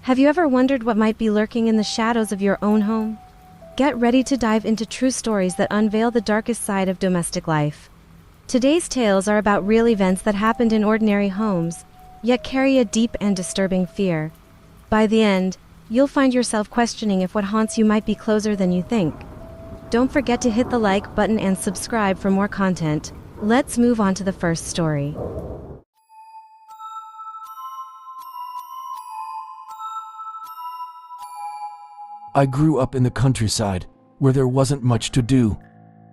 Have you ever wondered what might be lurking in the shadows of your own home? Get ready to dive into true stories that unveil the darkest side of domestic life. Today's tales are about real events that happened in ordinary homes, yet carry a deep and disturbing fear. By the end, you'll find yourself questioning if what haunts you might be closer than you think. Don't forget to hit the like button and subscribe for more content. Let's move on to the first story. I grew up in the countryside, where there wasn't much to do.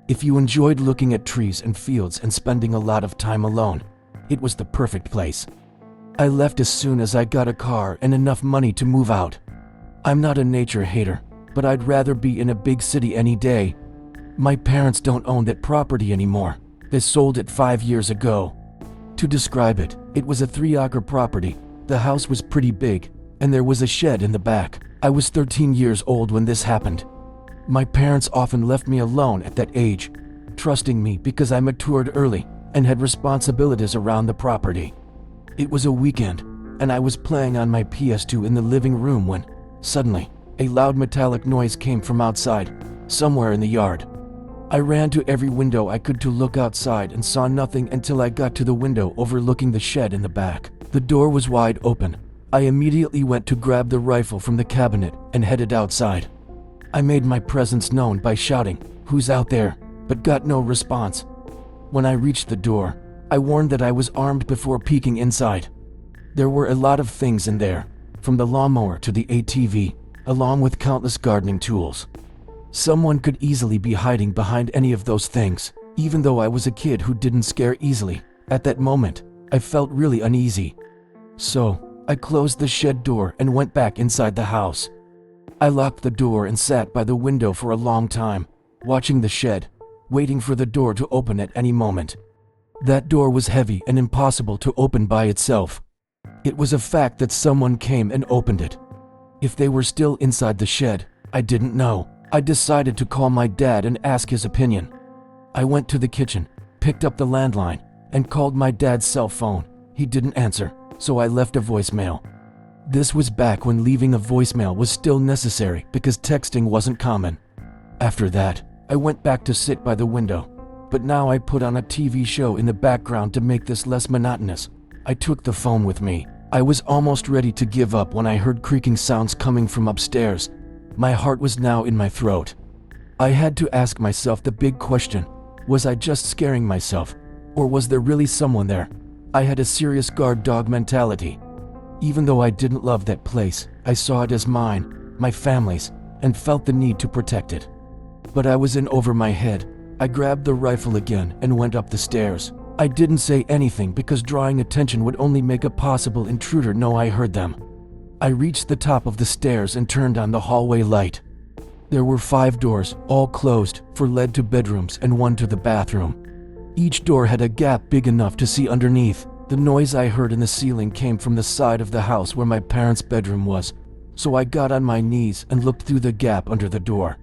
If you enjoyed looking at trees and fields and spending a lot of time alone, it was the perfect place. I left as soon as I got a car and enough money to move out. I'm not a nature hater, but I'd rather be in a big city any day. My parents don't own that property anymore. They sold it 5 years ago. To describe it, it was a 3-acre property. The house was pretty big, and there was a shed in the back. I was 13 years old when this happened. My parents often left me alone at that age, trusting me because I matured early and had responsibilities around the property. It was a weekend, and I was playing on my PS2 in the living room when, suddenly, a loud metallic noise came from outside, somewhere in the yard. I ran to every window I could to look outside and saw nothing until I got to the window overlooking the shed in the back. The door was wide open. I immediately went to grab the rifle from the cabinet and headed outside. I made my presence known by shouting, "Who's out there?" but got no response. When I reached the door, I warned that I was armed before peeking inside. There were a lot of things in there, from the lawnmower to the ATV, along with countless gardening tools. Someone could easily be hiding behind any of those things, even though I was a kid who didn't scare easily. At that moment, I felt really uneasy. So, I closed the shed door and went back inside the house. I locked the door and sat by the window for a long time, watching the shed, waiting for the door to open at any moment. That door was heavy and impossible to open by itself. It was a fact that someone came and opened it. If they were still inside the shed, I didn't know. I decided to call my dad and ask his opinion. I went to the kitchen, picked up the landline, and called my dad's cell phone. He didn't answer, so I left a voicemail. This was back when leaving a voicemail was still necessary because texting wasn't common. After that, I went back to sit by the window, but now I put on a TV show in the background to make this less monotonous. I took the phone with me. I was almost ready to give up when I heard creaking sounds coming from upstairs. My heart was now in my throat. I had to ask myself the big question: was I just scaring myself, or was there really someone there? I had a serious guard dog mentality. Even though I didn't love that place, I saw it as mine, my family's, and felt the need to protect it. But I was in over my head. I grabbed the rifle again and went up the stairs. I didn't say anything because drawing attention would only make a possible intruder know I heard them. I reached the top of the stairs and turned on the hallway light. There were 5 doors, all closed, for led to bedrooms and one to the bathroom. Each door had a gap big enough to see underneath. The noise I heard in the ceiling came from the side of the house where my parents' bedroom was, so I got on my knees and looked through the gap under the door.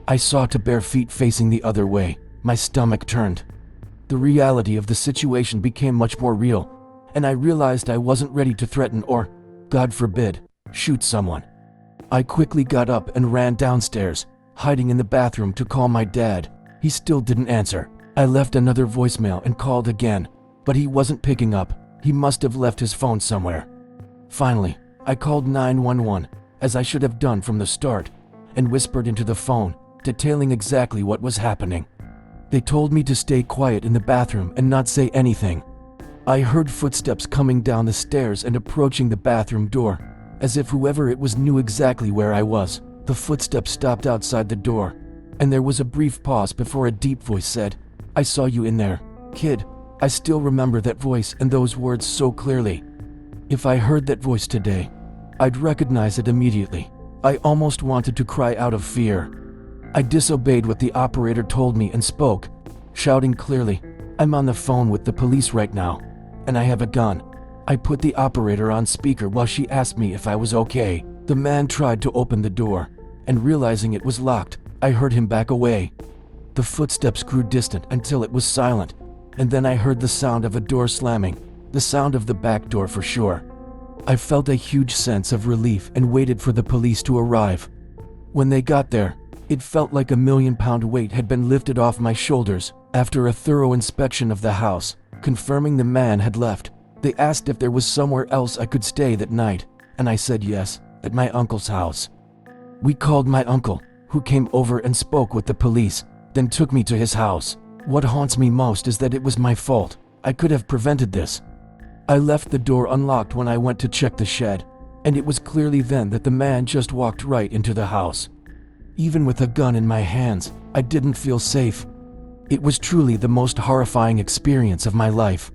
I saw 2 bare feet facing the other way. My stomach turned. The reality of the situation became much more real, and I realized I wasn't ready to threaten or, God forbid, shoot someone. I quickly got up and ran downstairs, hiding in the bathroom to call my dad. He still didn't answer. I left another voicemail and called again, but he wasn't picking up. He must have left his phone somewhere. Finally, I called 911, as I should have done from the start, and whispered into the phone, detailing exactly what was happening. They told me to stay quiet in the bathroom and not say anything. I heard footsteps coming down the stairs and approaching the bathroom door, as if whoever it was knew exactly where I was. The footsteps stopped outside the door, and there was a brief pause before a deep voice said, "I saw you in there, kid." I still remember that voice and those words so clearly. If I heard that voice today, I'd recognize it immediately. I almost wanted to cry out of fear. I disobeyed what the operator told me and spoke, shouting clearly, "I'm on the phone with the police right now, and I have a gun." I put the operator on speaker while she asked me if I was okay. The man tried to open the door, and realizing it was locked, I heard him back away. The footsteps grew distant until it was silent, and then I heard the sound of a door slamming, the sound of the back door for sure. I felt a huge sense of relief and waited for the police to arrive. When they got there, it felt like a £1,000,000 weight had been lifted off my shoulders. After a thorough inspection of the house, confirming the man had left, they asked if there was somewhere else I could stay that night, and I said yes, at my uncle's house. We called my uncle, who came over and spoke with the police, then took me to his house. What haunts me most is that it was my fault. I could have prevented this. I left the door unlocked when I went to check the shed, and it was clearly then that the man just walked right into the house. Even with a gun in my hands, I didn't feel safe. It was truly the most horrifying experience of my life.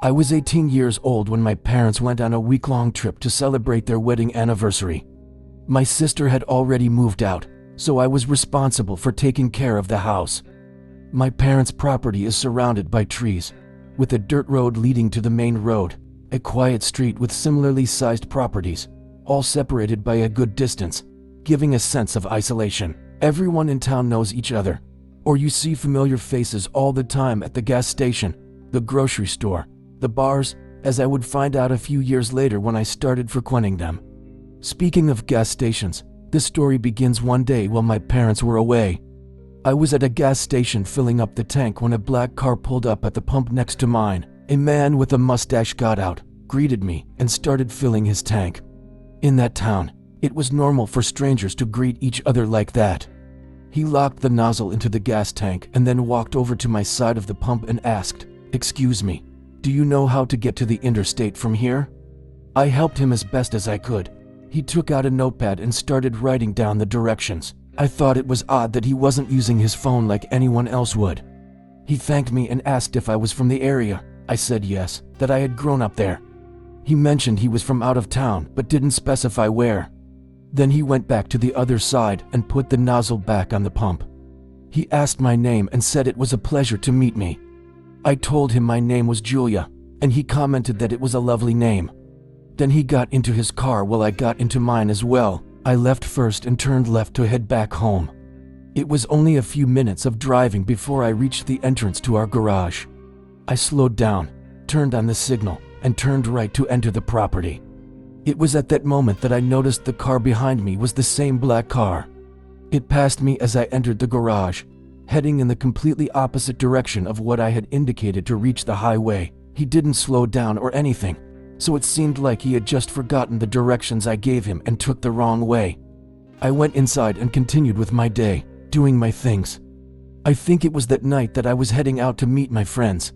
I was 18 years old when my parents went on a week-long trip to celebrate their wedding anniversary. My sister had already moved out, so I was responsible for taking care of the house. My parents' property is surrounded by trees, with a dirt road leading to the main road, a quiet street with similarly sized properties, all separated by a good distance, giving a sense of isolation. Everyone in town knows each other, or you see familiar faces all the time at the gas station, the grocery store, the bars, as I would find out a few years later when I started frequenting them. Speaking of gas stations, this story begins one day while my parents were away. I was at a gas station filling up the tank when a black car pulled up at the pump next to mine. A man with a mustache got out, greeted me, and started filling his tank. In that town, it was normal for strangers to greet each other like that. He locked the nozzle into the gas tank and then walked over to my side of the pump and asked, "Excuse me, do you know how to get to the interstate from here?" I helped him as best as I could. He took out a notepad and started writing down the directions. I thought it was odd that he wasn't using his phone like anyone else would. He thanked me and asked if I was from the area. I said yes, that I had grown up there. He mentioned he was from out of town, but didn't specify where. Then he went back to the other side and put the nozzle back on the pump. He asked my name and said it was a pleasure to meet me. I told him my name was Julia, and he commented that it was a lovely name. Then he got into his car while I got into mine as well. I left first and turned left to head back home. It was only a few minutes of driving before I reached the entrance to our garage. I slowed down, turned on the signal, and turned right to enter the property. It was at that moment that I noticed the car behind me was the same black car. It passed me as I entered the garage, heading in the completely opposite direction of what I had indicated to reach the highway. He didn't slow down or anything, so it seemed like he had just forgotten the directions I gave him and took the wrong way. I went inside and continued with my day, doing my things. I think it was that night that I was heading out to meet my friends.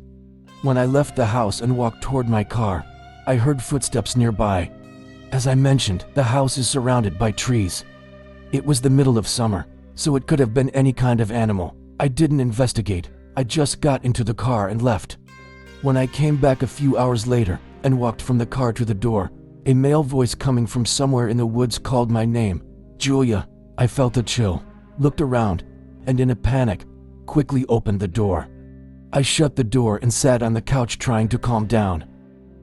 When I left the house and walked toward my car, I heard footsteps nearby. As I mentioned, the house is surrounded by trees. It was the middle of summer, so it could have been any kind of animal. I didn't investigate. I just got into the car and left. When I came back a few hours later and walked from the car to the door, a male voice coming from somewhere in the woods called my name, "Julia." I felt a chill, looked around, and in a panic, quickly opened the door. I shut the door and sat on the couch trying to calm down.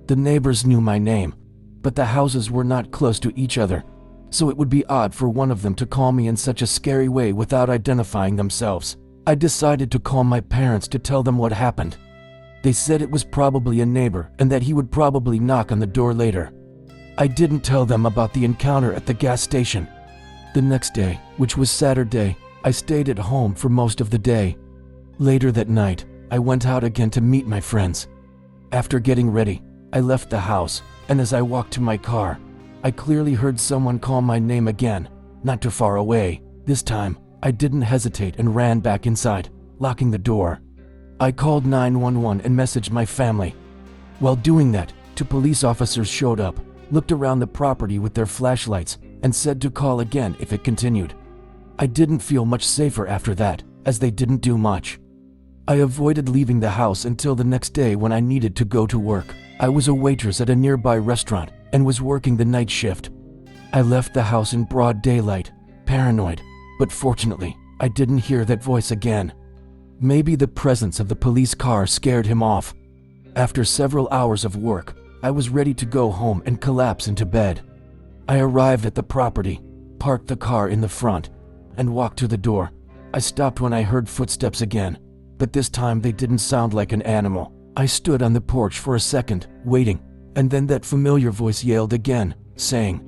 The neighbors knew my name, but the houses were not close to each other, so it would be odd for one of them to call me in such a scary way without identifying themselves. I decided to call my parents to tell them what happened. They said it was probably a neighbor and that he would probably knock on the door later. I didn't tell them about the encounter at the gas station. The next day, which was Saturday, I stayed at home for most of the day. Later that night, I went out again to meet my friends. After getting ready, I left the house, and as I walked to my car, I clearly heard someone call my name again, not too far away. This time, I didn't hesitate and ran back inside, locking the door. I called 911 and messaged my family. While doing that, two police officers showed up, looked around the property with their flashlights, and said to call again if it continued. I didn't feel much safer after that, as they didn't do much. I avoided leaving the house until the next day when I needed to go to work. I was a waitress at a nearby restaurant and was working the night shift. I left the house in broad daylight, paranoid, but fortunately, I didn't hear that voice again. Maybe the presence of the police car scared him off. After several hours of work, I was ready to go home and collapse into bed. I arrived at the property, parked the car in the front, and walked to the door, I stopped when I heard footsteps again, but this time they didn't sound like an animal. I stood on the porch for a second, waiting, and then that familiar voice yelled again, saying,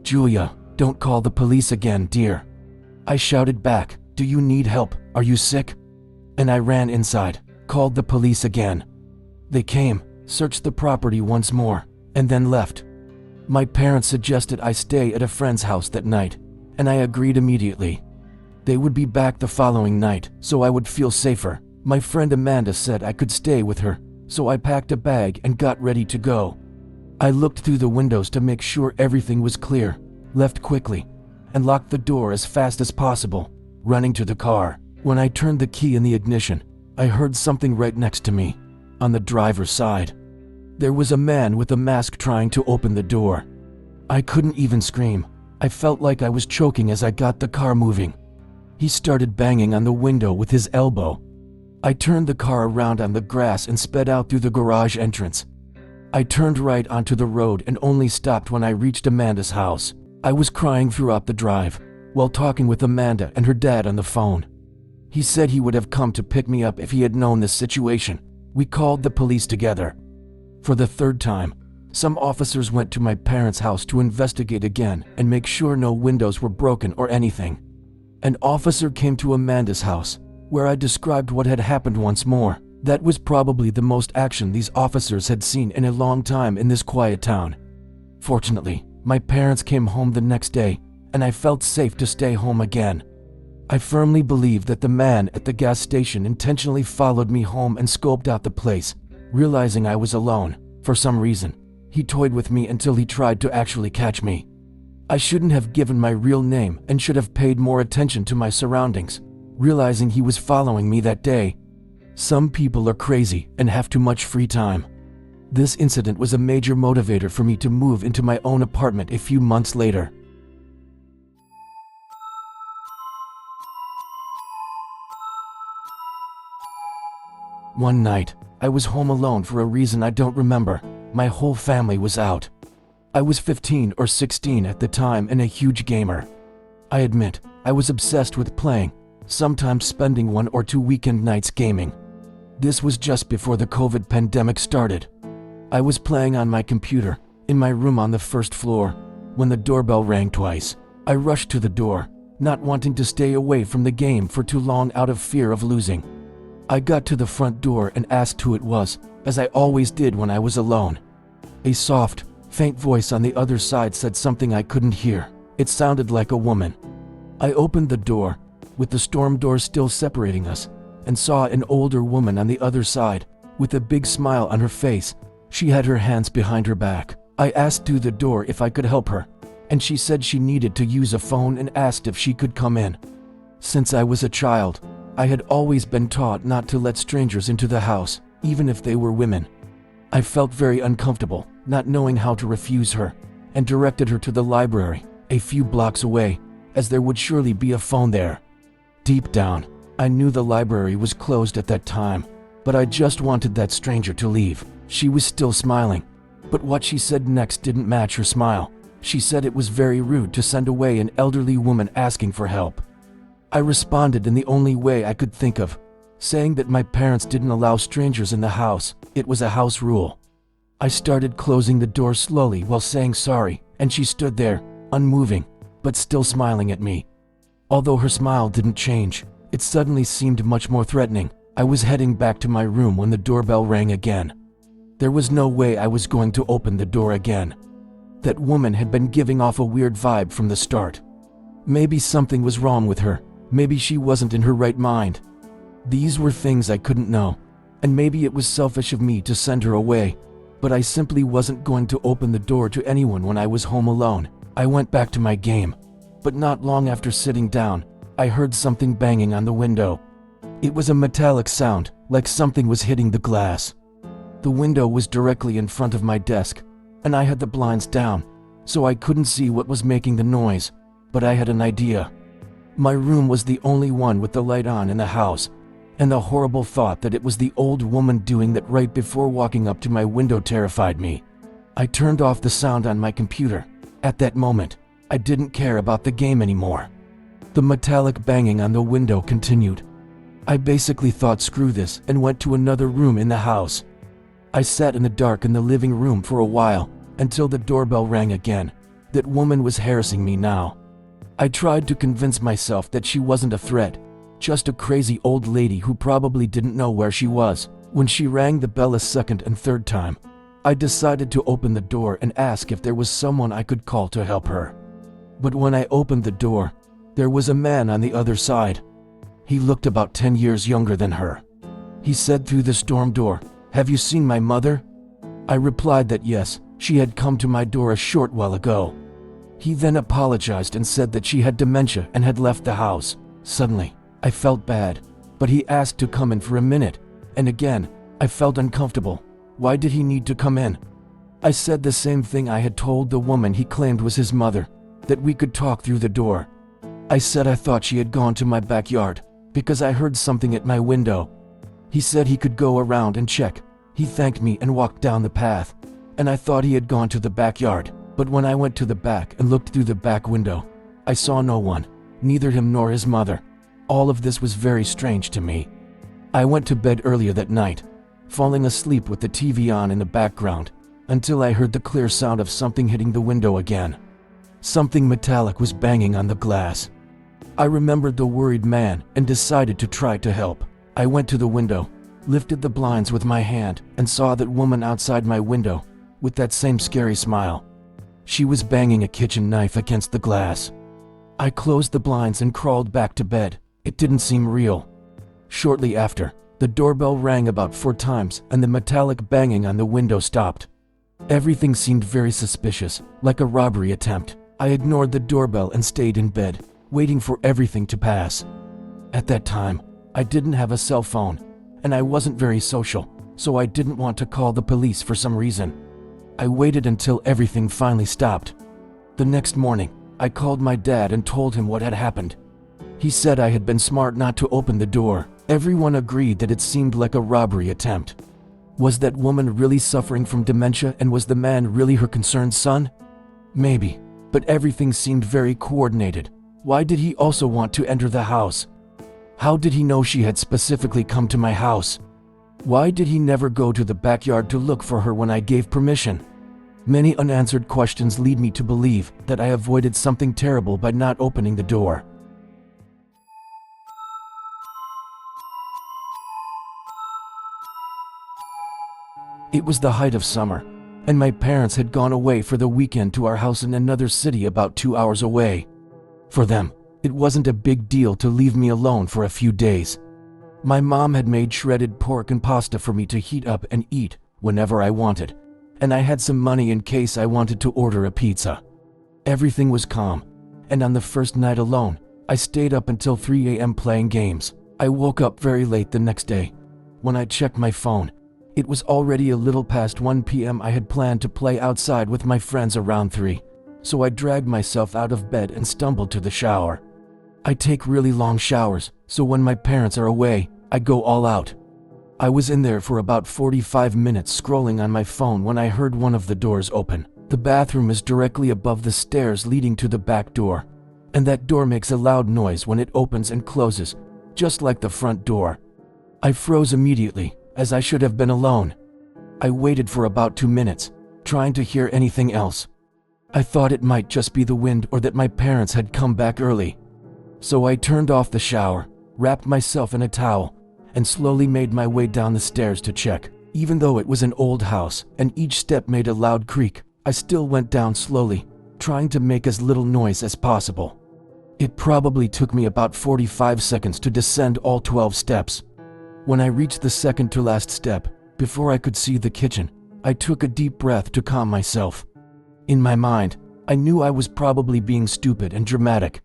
"Julia, don't call the police again, dear." I shouted back, "Do you need help? Are you sick?" And I ran inside, called the police again. They came, searched the property once more, and then left. My parents suggested I stay at a friend's house that night, and I agreed immediately. They would be back the following night, so I would feel safer. My friend Amanda said I could stay with her, so I packed a bag and got ready to go. I looked through the windows to make sure everything was clear, left quickly, and locked the door as fast as possible, running to the car. When I turned the key in the ignition, I heard something right next to me, on the driver's side. There was a man with a mask trying to open the door. I couldn't even scream. I felt like I was choking as I got the car moving. He started banging on the window with his elbow. I turned the car around on the grass and sped out through the garage entrance. I turned right onto the road and only stopped when I reached Amanda's house. I was crying throughout the drive, while talking with Amanda and her dad on the phone. He said he would have come to pick me up if he had known this situation. We called the police together. For the third time, some officers went to my parents' house to investigate again and make sure no windows were broken or anything. An officer came to Amanda's house, where I described what had happened once more. That was probably the most action these officers had seen in a long time in this quiet town. Fortunately, my parents came home the next day, and I felt safe to stay home again. I firmly believe that the man at the gas station intentionally followed me home and scoped out the place. Realizing I was alone, for some reason, he toyed with me until he tried to actually catch me. I shouldn't have given my real name and should have paid more attention to my surroundings, realizing he was following me that day. Some people are crazy and have too much free time. This incident was a major motivator for me to move into my own apartment a few months later. One night, I was home alone for a reason I don't remember. My whole family was out. I was 15 or 16 at the time and a huge gamer. I admit, I was obsessed with playing, sometimes spending 1 or 2 weekend nights gaming. This was just before the COVID pandemic started. I was playing on my computer, in my room on the first floor, when the doorbell rang twice. I rushed to the door, not wanting to stay away from the game for too long out of fear of losing. I got to the front door and asked who it was, as I always did when I was alone. A soft, faint voice on the other side said something I couldn't hear. It sounded like a woman. I opened the door, with the storm door still separating us, and saw an older woman on the other side, with a big smile on her face. She had her hands behind her back. I asked through the door if I could help her, and she said she needed to use a phone and asked if she could come in. Since I was a child, I had always been taught not to let strangers into the house, even if they were women. I felt very uncomfortable, not knowing how to refuse her, and directed her to the library, a few blocks away, as there would surely be a phone there. Deep down, I knew the library was closed at that time, but I just wanted that stranger to leave. She was still smiling, but what she said next didn't match her smile. She said it was very rude to send away an elderly woman asking for help. I responded in the only way I could think of, saying that my parents didn't allow strangers in the house. It was a house rule. I started closing the door slowly while saying sorry, and she stood there, unmoving, but still smiling at me. Although her smile didn't change, it suddenly seemed much more threatening. I was heading back to my room when the doorbell rang again. There was no way I was going to open the door again. That woman had been giving off a weird vibe from the start. Maybe something was wrong with her. Maybe she wasn't in her right mind. These were things I couldn't know, and maybe it was selfish of me to send her away, but I simply wasn't going to open the door to anyone when I was home alone. I went back to my game, but not long after sitting down, I heard something banging on the window. It was a metallic sound, like something was hitting the glass. The window was directly in front of my desk, and I had the blinds down, so I couldn't see what was making the noise, but I had an idea. My room was the only one with the light on in the house, and the horrible thought that it was the old woman doing that right before walking up to my window terrified me. I turned off the sound on my computer. At that moment, I didn't care about the game anymore. The metallic banging on the window continued. I basically thought screw this and went to another room in the house. I sat in the dark in the living room for a while until the doorbell rang again. That woman was harassing me now. I tried to convince myself that she wasn't a threat, just a crazy old lady who probably didn't know where she was. When she rang the bell a second and third time, I decided to open the door and ask if there was someone I could call to help her. But when I opened the door, there was a man on the other side. He looked about 10 years younger than her. He said through the storm door, "Have you seen my mother?" I replied that yes, she had come to my door a short while ago. He then apologized and said that she had dementia and had left the house. Suddenly, I felt bad, but he asked to come in for a minute, and again, I felt uncomfortable. Why did he need to come in? I said the same thing I had told the woman he claimed was his mother, that we could talk through the door. I said I thought she had gone to my backyard, because I heard something at my window. He said he could go around and check. He thanked me and walked down the path, and I thought he had gone to the backyard, but when I went to the back and looked through the back window, I saw no one, neither him nor his mother. All of this was very strange to me. I went to bed earlier that night, falling asleep with the TV on in the background, until I heard the clear sound of something hitting the window again. Something metallic was banging on the glass. I remembered the worried man and decided to try to help. I went to the window, lifted the blinds with my hand, and saw that woman outside my window, with that same scary smile. She was banging a kitchen knife against the glass. I closed the blinds and crawled back to bed. It didn't seem real. Shortly after, the doorbell rang about 4 times and the metallic banging on the window stopped. Everything seemed very suspicious, like a robbery attempt. I ignored the doorbell and stayed in bed, waiting for everything to pass. At that time, I didn't have a cell phone, and I wasn't very social, so I didn't want to call the police for some reason. I waited until everything finally stopped. The next morning, I called my dad and told him what had happened. He said I had been smart not to open the door. Everyone agreed that it seemed like a robbery attempt. Was that woman really suffering from dementia, and was the man really her concerned son? Maybe, but everything seemed very coordinated. Why did he also want to enter the house? How did he know she had specifically come to my house? Why did he never go to the backyard to look for her when I gave permission? Many unanswered questions lead me to believe that I avoided something terrible by not opening the door. It was the height of summer, and my parents had gone away for the weekend to our house in another city about 2 hours away. For them, it wasn't a big deal to leave me alone for a few days. My mom had made shredded pork and pasta for me to heat up and eat whenever I wanted, and I had some money in case I wanted to order a pizza. Everything was calm, and on the first night alone, I stayed up until 3 a.m. playing games. I woke up very late the next day. When I checked my phone, it was already a little past 1 p.m. I had planned to play outside with my friends around 3, so I dragged myself out of bed and stumbled to the shower. I take really long showers, so when my parents are away, I go all out. I was in there for about 45 minutes scrolling on my phone when I heard one of the doors open. The bathroom is directly above the stairs leading to the back door, and that door makes a loud noise when it opens and closes, just like the front door. I froze immediately, as I should have been alone. I waited for about 2 minutes, trying to hear anything else. I thought it might just be the wind or that my parents had come back early. So I turned off the shower, wrapped myself in a towel, and slowly made my way down the stairs to check. Even though it was an old house and each step made a loud creak, I still went down slowly, trying to make as little noise as possible. It probably took me about 45 seconds to descend all 12 steps. When I reached the second to last step, before I could see the kitchen, I took a deep breath to calm myself. In my mind, I knew I was probably being stupid and dramatic.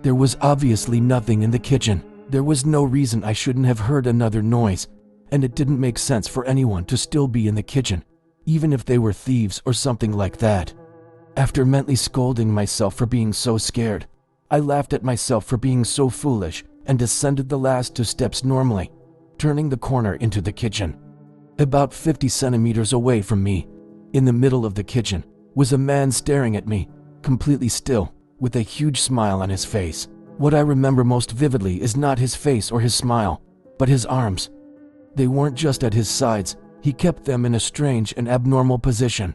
There was obviously nothing in the kitchen. There was no reason I shouldn't have heard another noise, and it didn't make sense for anyone to still be in the kitchen, even if they were thieves or something like that. After mentally scolding myself for being so scared, I laughed at myself for being so foolish and descended the last 2 steps normally, turning the corner into the kitchen. About 50 centimeters away from me, in the middle of the kitchen, was a man staring at me, completely still, with a huge smile on his face. What I remember most vividly is not his face or his smile, but his arms. They weren't just at his sides, he kept them in a strange and abnormal position.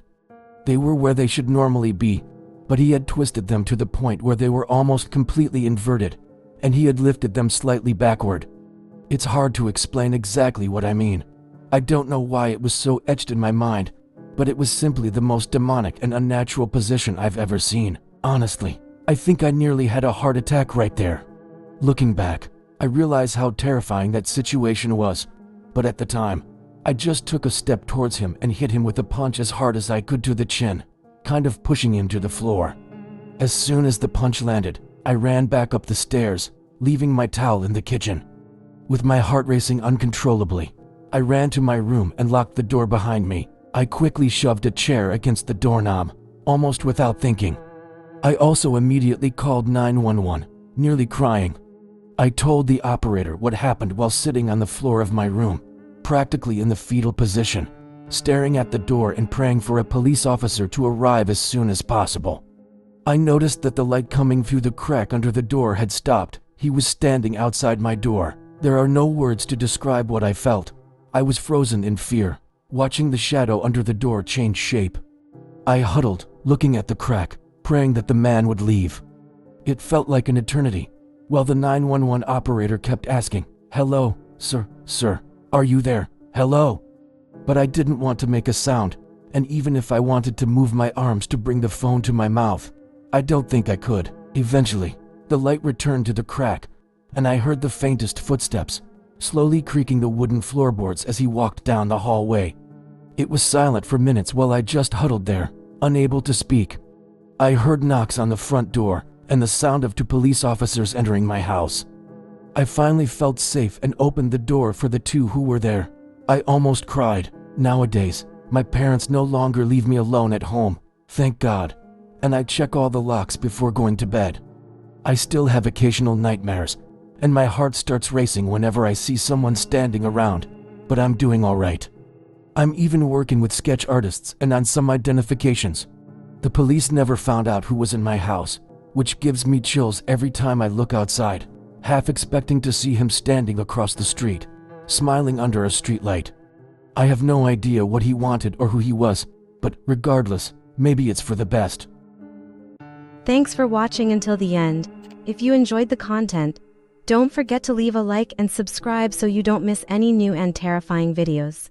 They were where they should normally be, but he had twisted them to the point where they were almost completely inverted, and he had lifted them slightly backward. It's hard to explain exactly what I mean. I don't know why it was so etched in my mind, but it was simply the most demonic and unnatural position I've ever seen. Honestly, I think I nearly had a heart attack right there. Looking back, I realize how terrifying that situation was, but at the time, I just took a step towards him and hit him with a punch as hard as I could to the chin, kind of pushing him to the floor. As soon as the punch landed, I ran back up the stairs, leaving my towel in the kitchen. With my heart racing uncontrollably, I ran to my room and locked the door behind me. I quickly shoved a chair against the doorknob, almost without thinking. I also immediately called 911, nearly crying. I told the operator what happened while sitting on the floor of my room, practically in the fetal position, staring at the door and praying for a police officer to arrive as soon as possible. I noticed that the light coming through the crack under the door had stopped. He was standing outside my door. There are no words to describe what I felt. I was frozen in fear, watching the shadow under the door change shape. I huddled, looking at the crack, praying that the man would leave. It felt like an eternity, while the 911 operator kept asking, "Hello, sir, are you there? Hello?" But I didn't want to make a sound, and even if I wanted to move my arms to bring the phone to my mouth, I don't think I could. Eventually, the light returned to the crack, and I heard the faintest footsteps, slowly creaking the wooden floorboards as he walked down the hallway. It was silent for minutes while I just huddled there, unable to speak. I heard knocks on the front door and the sound of two police officers entering my house. I finally felt safe and opened the door for the two who were there. I almost cried. Nowadays, my parents no longer leave me alone at home, thank God, and I check all the locks before going to bed. I still have occasional nightmares, and my heart starts racing whenever I see someone standing around, but I'm doing all right. I'm even working with sketch artists and on some identifications. The police never found out who was in my house, which gives me chills every time I look outside, half expecting to see him standing across the street, smiling under a streetlight. I have no idea what he wanted or who he was, but regardless, maybe it's for the best. Thanks for watching until the end. If you enjoyed the content, don't forget to leave a like and subscribe so you don't miss any new and terrifying videos.